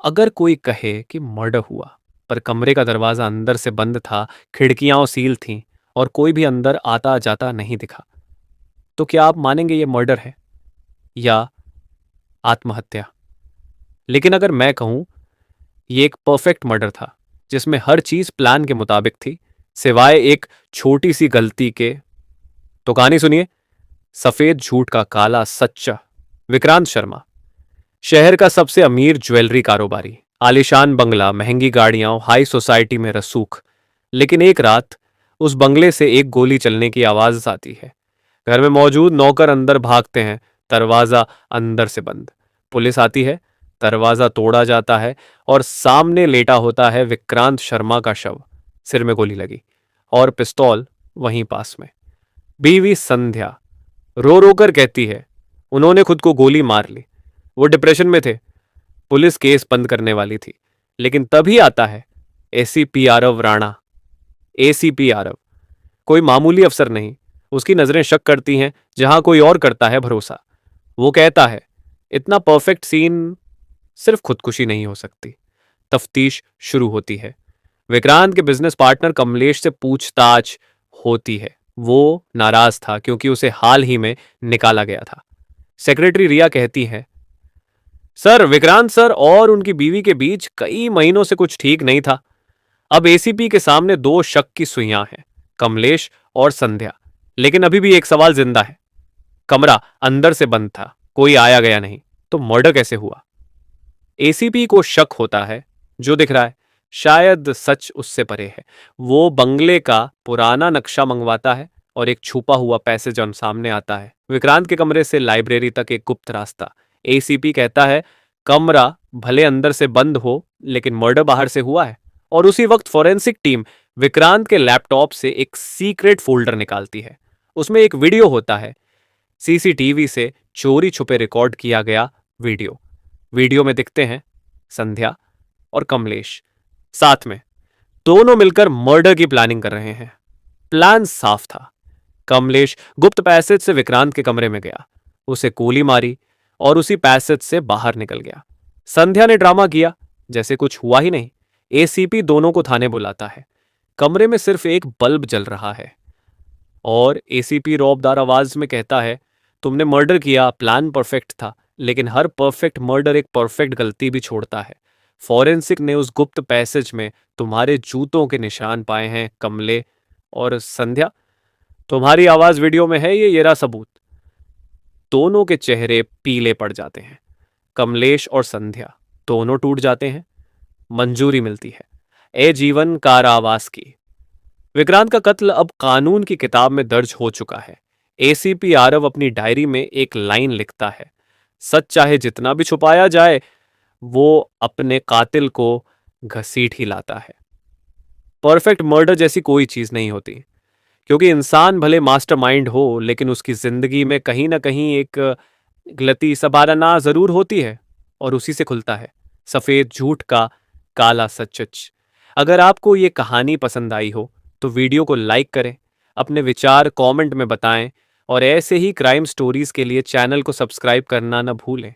अगर कोई कहे कि मर्डर हुआ पर कमरे का दरवाजा अंदर से बंद था, खिड़कियां सील थीं और कोई भी अंदर आता जाता नहीं दिखा, तो क्या आप मानेंगे ये मर्डर है या आत्महत्या? लेकिन अगर मैं कहूं ये एक परफेक्ट मर्डर था जिसमें हर चीज प्लान के मुताबिक थी, सिवाय एक छोटी सी गलती के, तो कहानी सुनिए। सफेद झूठ का काला सच्चा। विक्रांत शर्मा शहर का सबसे अमीर ज्वेलरी कारोबारी, आलीशान बंगला, महंगी गाड़ियां, हाई सोसाइटी में रसूख। लेकिन एक रात उस बंगले से एक गोली चलने की आवाज आती है। घर में मौजूद नौकर अंदर भागते हैं, दरवाजा अंदर से बंद। पुलिस आती है, दरवाजा तोड़ा जाता है और सामने लेटा होता है विक्रांत शर्मा का शव, सिर में गोली लगी और पिस्तौल वहीं पास में। बीवी संध्या रो रो कर कहती है उन्होंने खुद को गोली मार ली, वो डिप्रेशन में थे। पुलिस केस बंद करने वाली थी, लेकिन तभी आता है एसीपी आरव राणा। एसीपी आरव कोई मामूली अफसर नहीं, उसकी नजरें शक करती हैं जहां कोई और करता है भरोसा। वो कहता है इतना परफेक्ट सीन सिर्फ खुदकुशी नहीं हो सकती। तफ्तीश शुरू होती है। विक्रांत के बिजनेस पार्टनर कमलेश से पूछताछ होती है। वो नाराज था क्योंकि उसे हाल ही में निकाला गया था। सेक्रेटरी रिया कहती है सर, विक्रांत सर और उनकी बीवी के बीच कई महीनों से कुछ ठीक नहीं था। अब एसीपी के सामने दो शक की सुइयां हैं, कमलेश और संध्या। लेकिन अभी भी एक सवाल जिंदा है, कमरा अंदर से बंद था, कोई आया गया नहीं, तो मर्डर कैसे हुआ? एसीपी को शक होता है जो दिख रहा है शायद सच उससे परे है। वो बंगले का पुराना नक्शा मंगवाता है और एक छुपा हुआ पैसेज सामने आता है। विक्रांत के कमरे से लाइब्रेरी तक एक गुप्त रास्ता। एसीपी कहता है कमरा भले अंदर से बंद हो, लेकिन मर्डर बाहर से हुआ है। और उसी वक्त फोरेंसिक टीम विक्रांत के लैपटॉप से एक सीक्रेट फोल्डर निकालती है। उसमें एक वीडियो होता है, सीसीटीवी से चोरी छुपे रिकॉर्ड किया गया वीडियो। वीडियो में दिखते हैं संध्या और कमलेश साथ में, दोनों मिलकर मर्डर की प्लानिंग कर रहे हैं। प्लान साफ था। कमलेश गुप्त पैसेज से विक्रांत के कमरे में गया, उसे गोली मारी और उसी पैसेज से बाहर निकल गया। संध्या ने ड्रामा किया जैसे कुछ हुआ ही नहीं। एसीपी दोनों को थाने बुलाता है। कमरे में सिर्फ एक बल्ब जल रहा है और एसीपी रौबदार आवाज में कहता है तुमने मर्डर किया, प्लान परफेक्ट था, लेकिन हर परफेक्ट मर्डर एक परफेक्ट गलती भी छोड़ता है। फॉरेंसिक ने उस गुप्त पैसेज में तुम्हारे जूतों के निशान पाए हैं कमले और संध्या। तुम्हारी आवाज वीडियो में है, ये रहा सबूत। दोनों के चेहरे पीले पड़ जाते हैं। कमलेश और संध्या दोनों टूट जाते हैं। मंजूरी मिलती है आजीवन कारावास की। विक्रांत का कत्ल अब कानून की किताब में दर्ज हो चुका है। एसीपी आरव अपनी डायरी में एक लाइन लिखता है, सच चाहे जितना भी छुपाया जाए, वो अपने कातिल को घसीट ही लाता है। परफेक्ट मर्डर जैसी कोई चीज नहीं होती, क्योंकि इंसान भले मास्टरमाइंड हो, लेकिन उसकी जिंदगी में कहीं ना कहीं एक गलती सबाराना जरूर होती है और उसी से खुलता है सफेद झूठ का काला सच। अगर आपको ये कहानी पसंद आई हो तो वीडियो को लाइक करें, अपने विचार कमेंट में बताएं और ऐसे ही क्राइम स्टोरीज के लिए चैनल को सब्सक्राइब करना न भूलें।